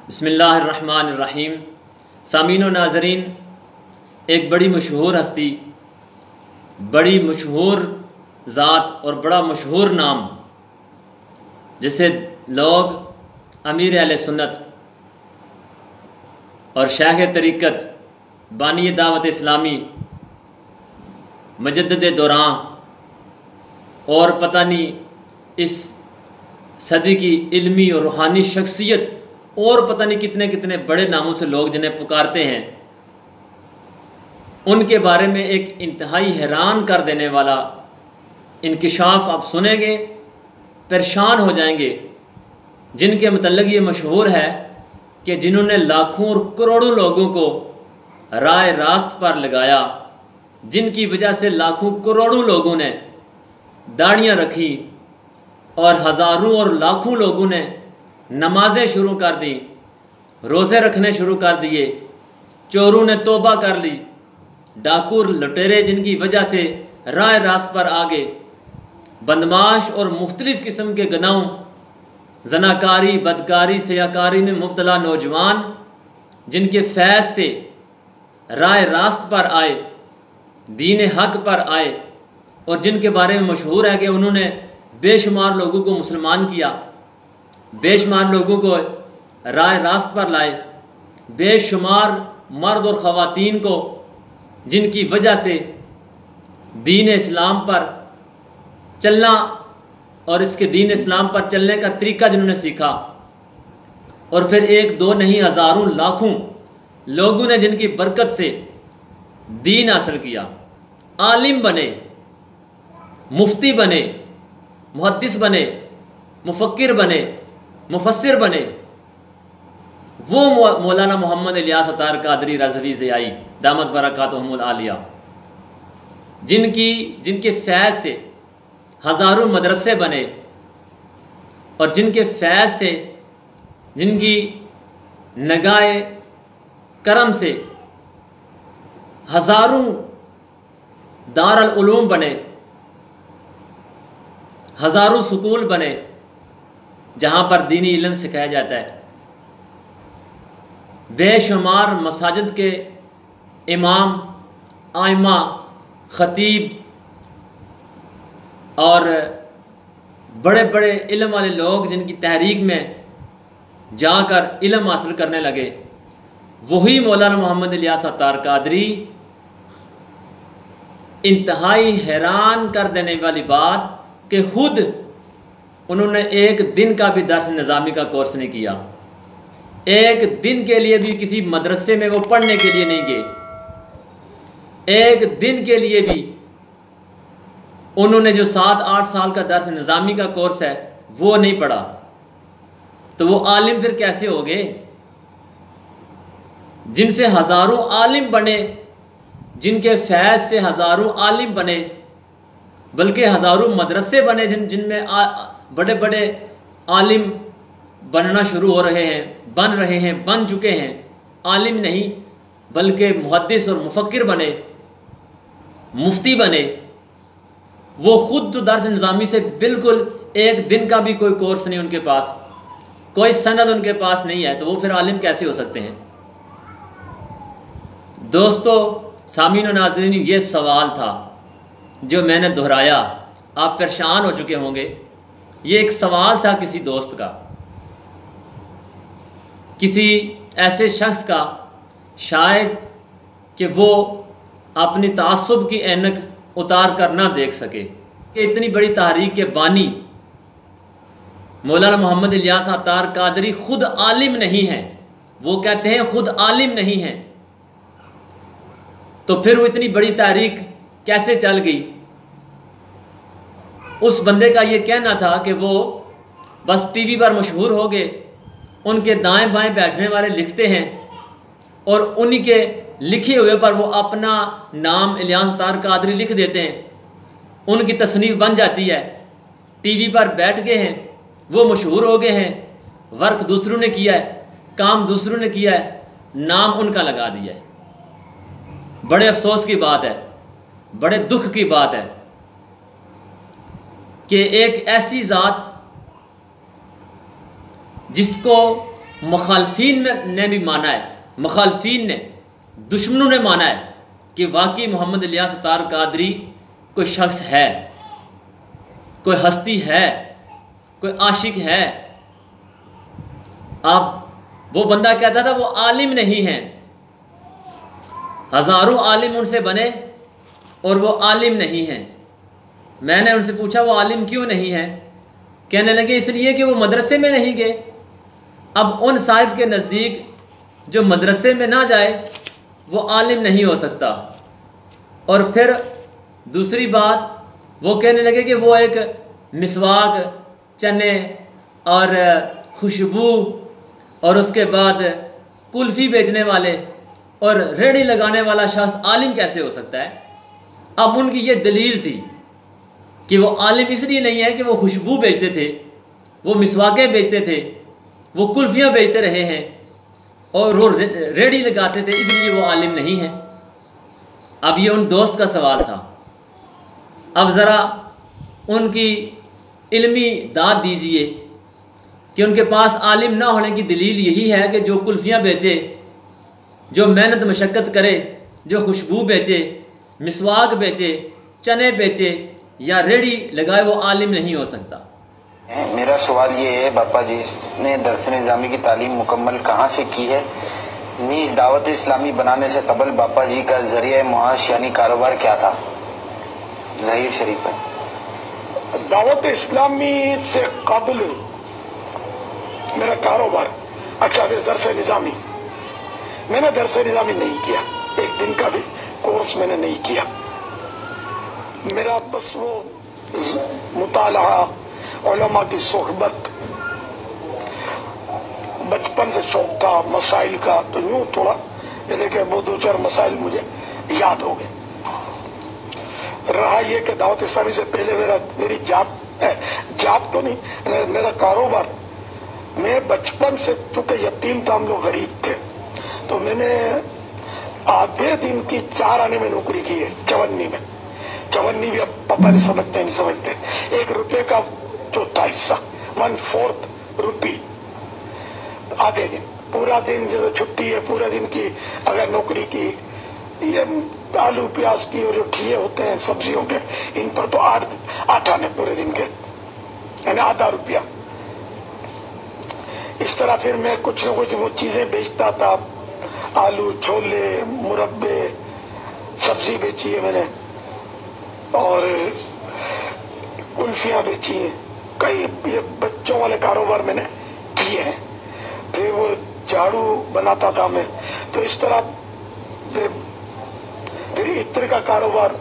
बिस्मिल्लाहिर्रहमानिर्रहीम। सामीन व नाज़रीन, एक बड़ी मशहूर हस्ती, बड़ी मशहूर ज़ात और बड़ा मशहूर नाम, जिसे लोग अमीर अहले सुन्नत और शेख तरीक़त, बानी दावत इस्लामी, मुजद्दिद दौरां और पता नहीं इस सदी की इल्मी और रूहानी शख्सियत और पता नहीं कितने कितने बड़े नामों से लोग जिन्हें पुकारते हैं, उनके बारे में एक इंतहाई हैरान कर देने वाला इंकिशाफ आप सुनेंगे, परेशान हो जाएंगे। जिनके मतलब ये मशहूर है कि जिन्होंने लाखों और करोड़ों लोगों को राह रास्त पर लगाया, जिनकी वजह से लाखों करोड़ों लोगों ने दाढ़ियाँ रखी और हज़ारों और लाखों लोगों ने नमाज़ें शुरू कर दी, रोज़े रखने शुरू कर दिए, चोरों ने तौबा कर ली, डाकू लुटेरे जिनकी वजह से राह रास्त पर आ गए, बदमाश और मुख्तलिफ़ किस्म के गुनाहों, जनाकारी, बदकारी, सियाकारी में मुब्तला नौजवान जिनके फैज़ से राह रास्त पर आए, दीन हक पर आए और जिनके बारे में मशहूर है कि उन्होंने बेशुमार लोगों को मुसलमान किया, बेशुमार लोगों को राह रास्त पर लाए, बेशुमार मर्द और ख़वातीन को जिनकी वजह से दीन इस्लाम पर चलना और इसके दीन इस्लाम पर चलने का तरीका जिन्होंने सीखा, और फिर एक दो नहीं हज़ारों लाखों लोगों ने जिनकी बरकत से दीन हासिल किया, आलिम बने, मुफ्ती बने, मुहद्दिस बने, मुफक्किर बने, मुफस्सिर बने। वो मौलाना मोहम्मद इलियास अत्तार कादरी रज़वी ज़ियाई दामत बरकातुहुमुल आलिया, जिनके फैज़ से हज़ारों मदरसे बने और जिनके फैज़ से, जिनकी नगाए करम से हज़ारों दारुल उलूम बने, हज़ारों स्कूल बने जहाँ पर दीनी इल्म सिखाया जाता है, बेशुमार मसाजिद के इमाम, आइमा, ख़तीब और बड़े बड़े इल्म वाले लोग जिनकी तहरीक में जाकर इल्म हासिल करने लगे, वही मौलाना मोहम्मद इलियास अत्तार कादरी। इंतहाई हैरान कर देने वाली बात कि खुद उन्होंने एक दिन का भी दर्स निज़ामी का कोर्स नहीं किया, एक दिन के लिए भी किसी मदरसे में वो पढ़ने के लिए नहीं गए, एक दिन के लिए भी उन्होंने जो 7-8 साल का दर्स निज़ामी का कोर्स है वो नहीं पढ़ा, तो वो आलिम फिर कैसे हो गए? जिनसे हज़ारों आलिम बने, जिनके फैज़ से हज़ारों आलिम बने, बल्कि हज़ारों मदरसे बने जिनमें बड़े बड़े आलिम बनना शुरू हो रहे हैं, बन चुके हैं। आलिम नहीं बल्कि मुहद्दिस और मुफक्किर बने, मुफ्ती बने। वो खुद तो दर्स निज़ामी से बिल्कुल एक दिन का भी कोई कोर्स नहीं उनके पास, कोई सनद उनके पास नहीं है, तो वो फिर आलिम कैसे हो सकते हैं? दोस्तों, सामीन व नाज़रीन, ये सवाल था जो मैंने दोहराया। आप परेशान हो चुके होंगे। ये एक सवाल था किसी दोस्त का, किसी ऐसे शख्स का, शायद कि वो अपनी तासुब की ऐनक उतार कर ना देख सके कि इतनी बड़ी तहरीक के बानी मौलाना मोहम्मद इलियास अत्तार कादरी खुद आलिम नहीं हैं। वो कहते हैं खुद आलिम नहीं हैं, तो फिर वो इतनी बड़ी तहरीक कैसे चल गई? उस बंदे का ये कहना था कि वो बस टीवी पर मशहूर हो गए, उनके दाएं बाएं बैठने वाले लिखते हैं और उन्हीं के लिखे हुए पर वो अपना नाम इलियास अत्तार कादरी लिख देते हैं, उनकी तसनीफ बन जाती है। टीवी पर बैठ गए हैं, वो मशहूर हो गए हैं, वर्क दूसरों ने किया है, काम दूसरों ने किया है, नाम उनका लगा दिया है। बड़े अफसोस की बात है, बड़े दुख की बात है कि एक ऐसी ज़ात जिसको मुखालफीन ने भी माना है, मुखालफीन ने, दुश्मनों ने माना है कि वाकई मोहम्मद इलियास अत्तार कादरी कोई शख्स है, कोई हस्ती है, कोई आशिक है। आप वो बंदा कहता था वो आलिम नहीं है, हज़ारों आलिम उनसे बने और वो आलिम नहीं हैं। मैंने उनसे पूछा वो आलिम क्यों नहीं है? कहने लगे इसलिए कि वो मदरसे में नहीं गए। अब उन साहिब के नज़दीक जो मदरसे में ना जाए वो आलिम नहीं हो सकता। और फिर दूसरी बात वो कहने लगे कि वो एक मिसवाक, चने और खुशबू और उसके बाद कुल्फ़ी बेचने वाले और रेड़ी लगाने वाला शख्स आलिम कैसे हो सकता है? अब उनकी ये दलील थी कि वो आलिम इसलिए नहीं है कि वो खुशबू बेचते थे, वो मिसवाकें बेचते थे, वो कुल्फ़ियाँ बेचते रहे हैं और वो रेड़ी लगाते थे, इसलिए वो आलिम नहीं है। अब ये उन दोस्त का सवाल था। अब ज़रा उनकी इल्मी दाद दीजिए कि उनके पास आलिम ना होने की दलील यही है कि जो कुल्फ़ियाँ बेचे, जो मेहनत मशक्क़त करे, जो खुशबू बेचे, मिसवाक बेचे, चने बेचे या रेड़ी लगाए, वो आलिम नहीं हो सकता। मेरा सवाल ये है बापा जी, ने दरस निज़ामी की तालीम मुकम्मल कहाँ से की है? नीज़ दावत इस्लामी बनाने से कबल बापा जी का ज़रिया मुआश यानी कारोबार क्या था? ज़हीर शरीफ है। दावत इस्लामी से कबल मेरा कारोबार, अच्छा फिर दरस निज़ामी, मैंने दरस निज़ामी नहीं किया, एक दिन का भी कोर्स मैंने नहीं किया। मेरा बस वो मुताला, उलमा की सोहबत, बचपन से शौक था मसाइल का, तो यूं थोड़ा जैसे कि वो दो चार मसाइल मुझे याद हो गए। रहा ये कि दावत इस्लामी से पहले मेरी जात तो नहीं, मेरा कारोबार, मैं बचपन से, चूंकि यतीम था, हम लोग गरीब थे, तो मैंने आधे दिन की 4 आने में नौकरी की है चवन्नी में। चवन्नी भी अब पता नहीं समझते नहीं समझते, 1 रुपये का चौथा हिस्सा, 1/4 रुपये आधे दिन। पूरा दिन जो छुट्टी है पूरा दिन की अगर नौकरी की, ये आलू प्याज की और जो ठिये होते हैं सब्जियों के, इन पर तो 8 आने पूरे दिन के, यानी आधा रुपया। इस तरह फिर मैं कुछ न कुछ वो चीजें बेचता था, आलू, छोले, मुरब्बे, सब्जी बेची है मैंने और कुल्फियां बेची हैं, कई ये बच्चों वाले कारोबार मैंने किए हैं। फिर वो झाड़ू बनाता था मैं, तो इस तरह फिर इत्र का कारोबार।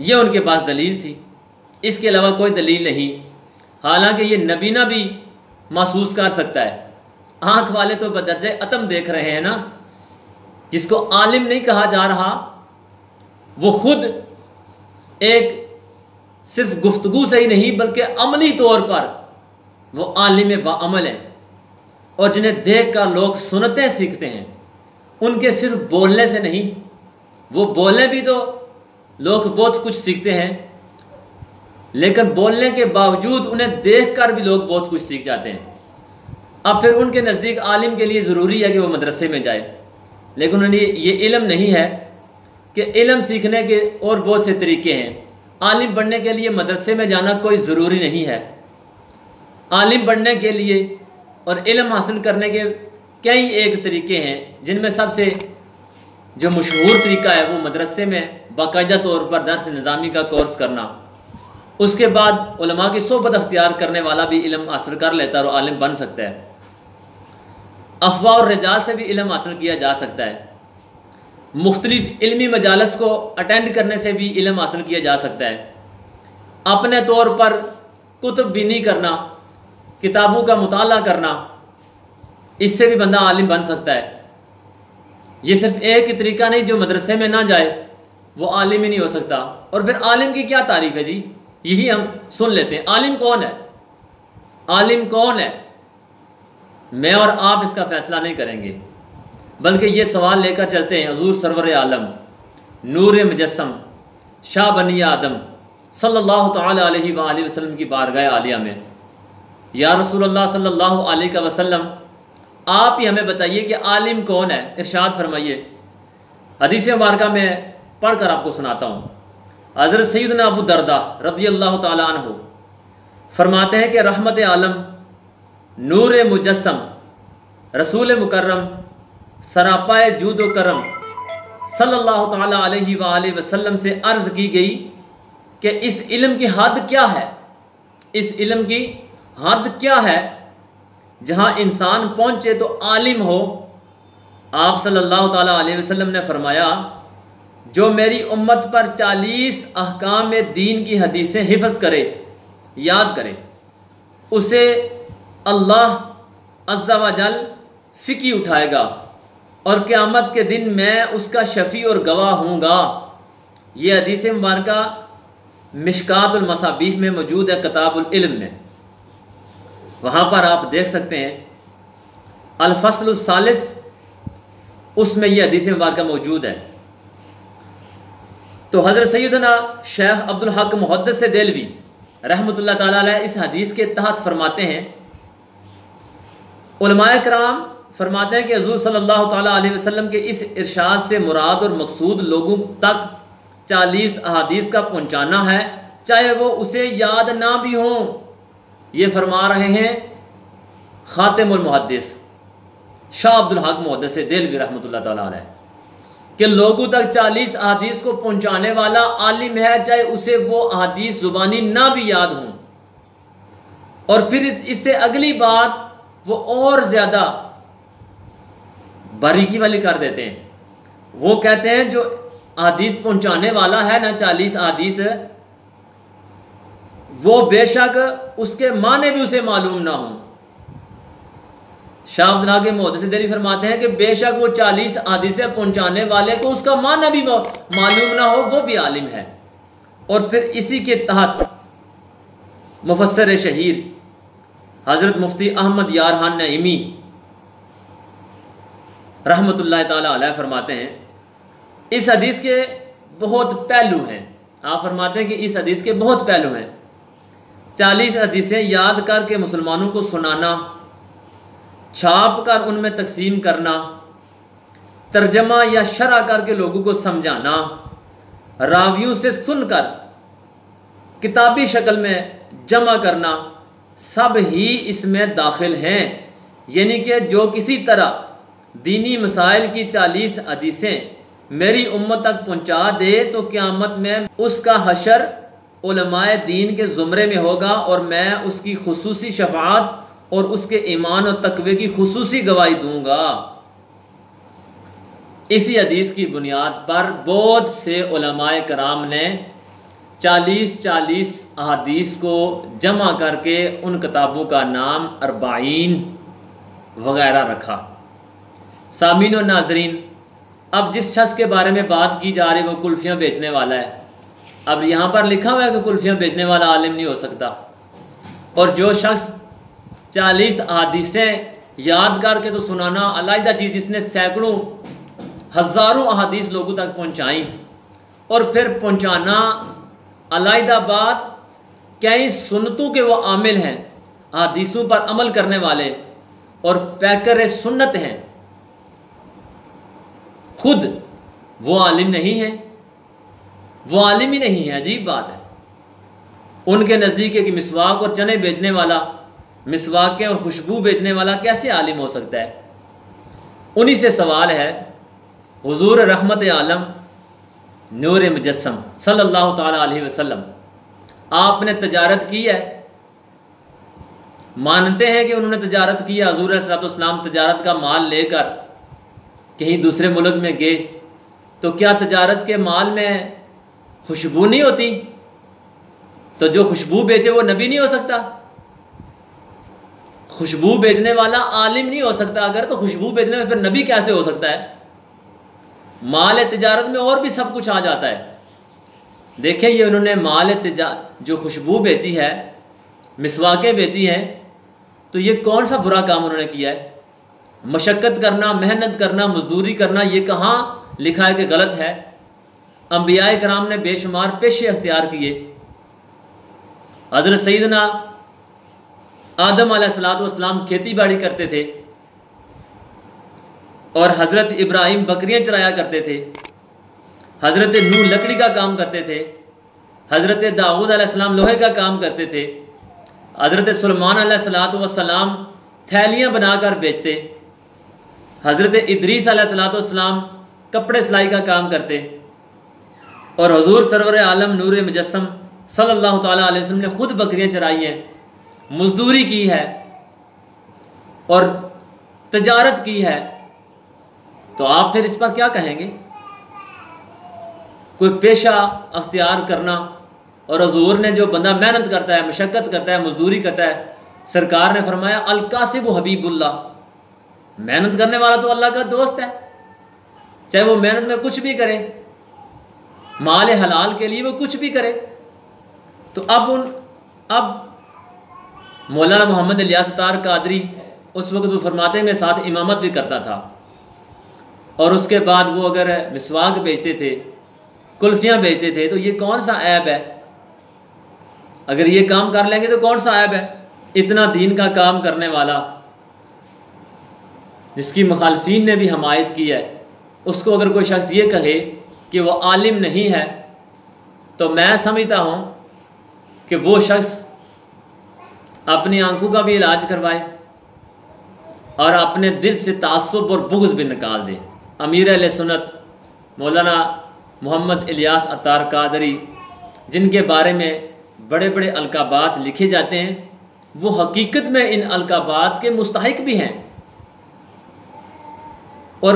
ये उनके पास दलील थी, इसके अलावा कोई दलील नहीं। हालांकि ये नबीना भी महसूस कर सकता है। आँख वाले तो बदर्जे अतम देख रहे हैं ना। जिसको आलिम नहीं कहा जा रहा वो खुद एक सिर्फ गुफ्तगू से ही नहीं बल्कि अमली तौर पर वो आलिम बाअमल हैं, और जिन्हें देख कर लोग सुनते सीखते हैं। उनके सिर्फ बोलने से नहीं, वो बोलने भी तो लोग बहुत कुछ सीखते हैं, लेकिन बोलने के बावजूद उन्हें देखकर भी लोग बहुत कुछ सीख जाते हैं। अब फिर उनके नज़दीक आलिम के लिए ज़रूरी है कि वो मदरसे में जाए, लेकिन उन्हें ये इल्म नहीं है कि इल्म सीखने के और बहुत से तरीके हैं। आलिम बनने के लिए मदरसे में जाना कोई ज़रूरी नहीं है। आलिम बनने के लिए और इल्म हासिल करने के कई एक तरीके हैं, जिनमें सबसे जो मशहूर तरीका है वो मदरसे में बाकायदा तौर पर दर्स निज़ामी का कोर्स करना। उसके बाद उलमा की सोबत अख्तियार करने वाला भी इल्म हासिल कर लेता है और आलिम बन सकता है। अफवाह और रिजाल से भी इल्म हासिल किया जा सकता है। मुख्तलिफ इल्मी मजालस को अटेंड करने से भी इल्म हासिल किया जा सकता है। अपने तौर पर कुतुब बीनी करना, किताबों का मुताला करना, इससे भी बंदा आलिम बन सकता है। ये सिर्फ एक ही तरीका नहीं, जो मदरसे में ना जाए वो आलिम ही नहीं हो सकता। और फिर आलिम की क्या तारीफ़ है जी, यही हम सुन लेते हैं। आलिम कौन है? आलिम कौन है? मैं और आप इसका फ़ैसला नहीं करेंगे, बल्कि ये सवाल लेकर चलते हैं हुज़ूर सरवर आलम नूर मुजस्सम शाह बनी आदम सल्लल्लाहु तआला अलैहि वसल्लम की बारगाह आलिया में। या रसूलल्लाह सल्लल्लाहु अलैहि वसल्लम, आप ही हमें बताइए कि आलिम कौन है। इरशाद फरमाइए। हदीस मुबारका में पढ़कर आपको सुनाता हूँ। हज़रत सैयदना अबू दरदा रज़ियल्लाहु ताला अन्हु फरमाते हैं कि रहमत आलम, नूर मुजस्सम, रसूल मुकर्रम, सरापाए जूद व करम सल्लल्लाहु ताला अलैहि वसल्लम से अर्ज़ की गई कि इस इल्म की हद क्या है, इस इल्म की हद क्या है जहाँ इंसान पहुँचे तो आलिम हो। आप सल्लल्लाहु ताला अलैहि वसल्लम ने फरमाया, जो मेरी उम्मत पर 40 अहकाम दीन की हदीसें हिफ्ज़ करे, याद करे, उसे अल्लाह अज़्ज़ा व जल फ़िकी उठाएगा और क़यामत के दिन मैं उसका शफ़ी और गवाह हूँगा। ये हदीस मुबारका मिशकातुल मसाबीह में मौजूद है, किताबुल इल्म में। वहाँ पर आप देख सकते हैं अल-फ़स्लुस सालिस, उसमें यह हदीस मुबारका मौजूद है। तो हज़रत सैयदना शेख अब्दुल हक मुहद्दिस देलवी रहमतुल्लाह ताला अलैह इस हदीस के तहत फरमाते हैं, उलमाए कराम फरमाते हैं कि हुज़ूर सल्लल्लाहु ताला अलैहि वसल्लम के इस इरशाद से मुराद और मकसूद लोगों तक 40 अहादीस का पहुँचाना है, चाहे वो उसे याद ना भी हों। ये फरमा रहे हैं ख़ातिमुल मुहद्दिस शाह अब्दुल हक मुहद्दिस देलवी रहमतुल्लाह ताला अलैह कि लोगों तक 40 अहादीस को पहुँचाने वाला आलिम है, चाहे उसे वो अहादीस ज़ुबानी ना भी याद हों। और फिर इससे अगली बात वो और ज़्यादा बारीकी वाली कर देते हैं। वो कहते हैं जो अहादीस पहुँचाने वाला है ना, 40 अहादीस, वो बेशक उसके माने भी उसे मालूम ना हो। शाह अब्दुल हक मुहद्दिस देलवी फरमाते हैं कि बेशक वो 40 अहादीसें पहुँचाने वाले को उसका माना भी मालूम ना हो, वो भी आलिम है। और फिर इसी के तहत मुफस्सिर शहीर हज़रत मुफ्ती अहमद यार खान नईमी रहमतुल्लाह ताला अलैह फरमाते हैं, इस हदीस के बहुत पहलू हैं। आप फरमाते हैं कि इस हदीस के बहुत पहलू हैं। 40 हदीसें याद करके मुसलमानों को सुनाना, छाप कर उनमें तकसीम करना, तर्जमा या शरह करके लोगों को समझाना, रावियों से सुनकर किताबी शक्ल में जमा करना, सब ही इसमें दाखिल हैं। यानी कि जो किसी तरह दीनी मसाइल की 40 हदीसें मेरी उम्मत तक पहुँचा दे तो क़यामत में उसका हशर उलमाए दीन के ज़ुमरे में होगा और मैं उसकी खुसूसी शफ़ाअत और उसके ईमान और तक़वे की खुसूसी गवाही दूँगा। इसी हदीस की बुनियाद पर बहुत से उलमाए कराम ने 40 अहादीस को जमा करके उन किताबों का नाम 40 वगैरह रखा। सामीन और नाजरीन, अब जिस शख्स के बारे में बात की जा रही है वो कुल्फ़ियाँ बेचने वाला है। अब यहाँ पर लिखा हुआ है कि कुल्फ़ियाँ बेचने वाला आलिम नहीं हो सकता। और जो शख्स 40 अहादीसें याद करके तो सुनाना अलग चीज़, जिसने सैकड़ों हज़ारों अहादीस लोगों तक पहुँचाई और फिर पहुँचाना अलग बात, कई सुन्नतों के वो आमिल हैं, अहादीसों पर अमल करने वाले और पैकर सुन्नत हैं, खुद वो आलिम नहीं है, वो आलिम ही नहीं है। अजीब बात है। उनके नज़दीक एक मिसवाक और चने बेचने वाला, मिसवाकें और खुशबू बेचने वाला कैसे आलिम हो सकता है? उन्हीं से सवाल है, हुजूर रहमत आलम नूर मुजस्सम सल्लल्लाहु ताला अलैहि वसल्लम, आपने तजारत की है, मानते हैं कि उन्होंने तजारत की है। हुजूर अलैहिस्सलाम तजारत का माल लेकर कहीं दूसरे मुल्क में गए तो क्या तजारत के माल में खुशबू नहीं होती? तो जो खुशबू बेचे वो नबी नहीं हो सकता? खुशबू बेचने वाला आलिम नहीं हो सकता अगर, तो खुशबू बेचने में फिर नबी कैसे हो सकता है? माल तिजारत में और भी सब कुछ आ जाता है। देखें, ये उन्होंने माल जो खुशबू बेची है, मिसवाकें बेची हैं, तो ये कौन सा बुरा काम उन्होंने किया है? मशक्क़त करना, मेहनत करना, मजदूरी करना, ये कहाँ लिखा है कि गलत है? अंबियाए कराम ने बेशुमार पेशे अख्तियार किए। हज़रत सैयदना आदम अलैहिस्सलाम खेती बाड़ी करते थे, और हज़रत इब्राहीम बकरियां चराया करते थे, हज़रत नूह लकड़ी का काम करते थे, हज़रत दाऊद अलैहिस्सलाम लोहे का काम करते थे, हज़रत सुलेमान अलैहिस्सलाम थैलियाँ बनाकर बेचते, हज़रत इदरीस अलैहिस्सलाम कपड़े सिलाई का काम करते, और हुज़ूर सरवर आलम नूर मुजस्सम सल्लल्लाहु ताला अलैहि वसल्लम ने ख़ुद बकरियाँ चराई हैं, मज़दूरी की है और तजारत की है। तो आप फिर इस पर क्या कहेंगे? कोई पेशा अख्तियार करना, और हुज़ूर ने जो बंदा मेहनत करता है, मशक्क़त करता है, मज़दूरी करता है, सरकार ने फरमाया अल कासिबु हबीबुल्लाह, मेहनत करने वाला तो अल्लाह का दोस्त है, चाहे वो मेहनत में कुछ भी करे, माल हलाल के लिए वो कुछ भी करे। तो अब मौलाना मोहम्मद इलियास अत्तार कादरी उस वक्त वो फरमाते में साथ इमामत भी करता था, और उसके बाद वो अगर मिसवाक बेचते थे, कुल्फ़ियाँ बेचते थे, तो ये कौन सा ऐब है? अगर ये काम कर लेंगे तो कौन सा ऐब है? इतना दीन का काम करने वाला, जिसकी मुखालफीन ने भी हमायत की है, उसको अगर कोई शख्स ये कहे कि वो आलिम नहीं है, तो मैं समझता हूँ कि वो शख्स अपनी आंखों का भी इलाज करवाए और अपने दिल से तासुब और बुग़्ज़ भी निकाल दे। अमीर अहले सुन्नत मौलाना मोहम्मद इलियास अत्तार कादरी, जिनके बारे में बड़े बड़े अलकाबात लिखे जाते हैं, वो हकीकत में इन अलकाबात के मुस्तहिक भी हैं। और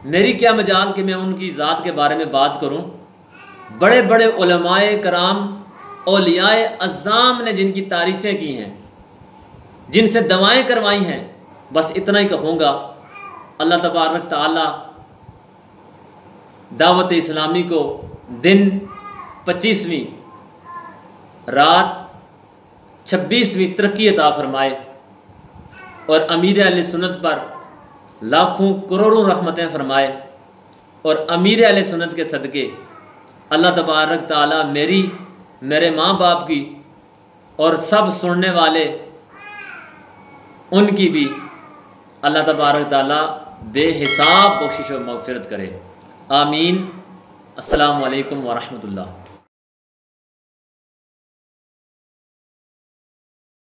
मेरी क्या मजाल कि मैं उनकी ज़ात के बारे में बात करूं। बड़े बड़े उलमाए कराम, औलियाए अज़्ज़ाम ने जिनकी तारीफ़ें की हैं, जिनसे दवाएं करवाई हैं, बस इतना ही कहूँगा। अल्लाह तबारक ताला दावत इस्लामी को दिन 25वीं रात 26वीं तरक्की अता फरमाए, और अमीर अहले सुन्नत पर लाखों करोड़ों रहमतें फरमाए, और अमीर अहले सुन्नत के सदक़े अल्लाह तबारक ताला मेरे माँ बाप की और सब सुनने वाले उनकी भी अल्लाह तबारक ताला बेहिसाब बख्शिश व मग़फ़िरत करे। आमीन। अस्सलामु अलैकुम व रहमतुल्लाह।